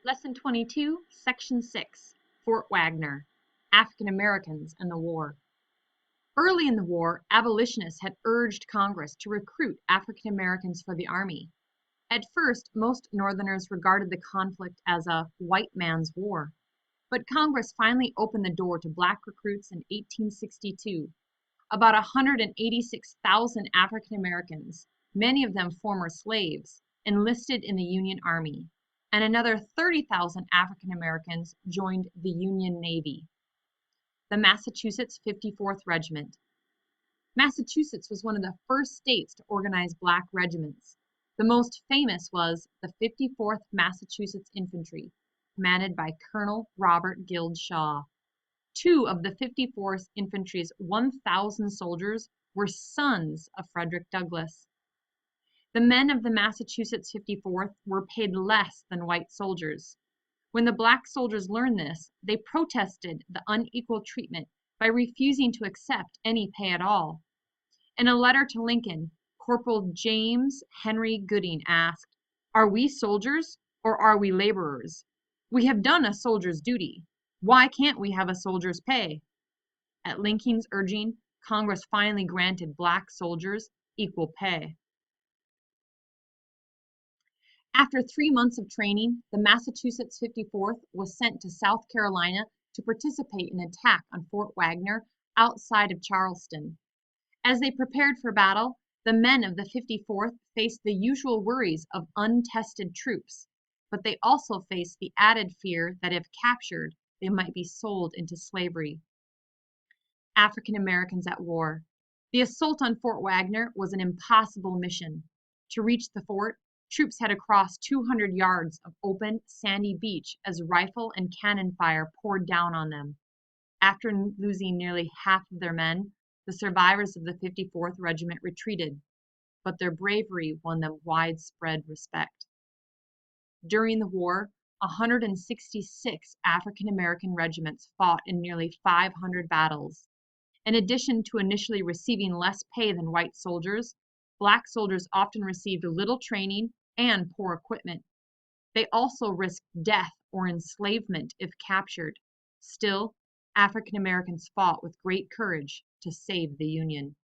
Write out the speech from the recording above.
Lesson 22, Section 6, Fort Wagner, African Americans and the War. Early in the war, abolitionists had urged Congress to recruit African Americans for the Army. At first, most Northerners regarded the conflict as a white man's war. But Congress finally opened the door to black recruits in 1862. About 186,000 African Americans, many of them former slaves, enlisted in the Union Army, and another 30,000 African Americans joined the Union Navy. The Massachusetts 54th Regiment. Massachusetts was one of the first states to organize black regiments. The most famous was the 54th Massachusetts Infantry, commanded by Colonel Robert Guild Shaw. Two of the 54th Infantry's 1,000 soldiers were sons of Frederick Douglass. The men of the Massachusetts 54th were paid less than white soldiers. When the black soldiers learned this, they protested the unequal treatment by refusing to accept any pay at all. In a letter to Lincoln, Corporal James Henry Gooding asked, "Are we soldiers or are we laborers? We have done a soldier's duty. Why can't we have a soldier's pay?" At Lincoln's urging, Congress finally granted black soldiers equal pay. After 3 months of training, the Massachusetts 54th was sent to South Carolina to participate in an attack on Fort Wagner outside of Charleston. As they prepared for battle, the men of the 54th faced the usual worries of untested troops, but they also faced the added fear that if captured, they might be sold into slavery. African Americans at war. The assault on Fort Wagner was an impossible mission. To reach the fort, troops had to cross 200 yards of open, sandy beach as rifle and cannon fire poured down on them. After losing nearly half of their men, the survivors of the 54th Regiment retreated, but their bravery won them widespread respect. During the war, 166 African American regiments fought in nearly 500 battles. In addition to initially receiving less pay than white soldiers, black soldiers often received little training and poor equipment. They also risked death or enslavement if captured. Still, African Americans fought with great courage to save the Union.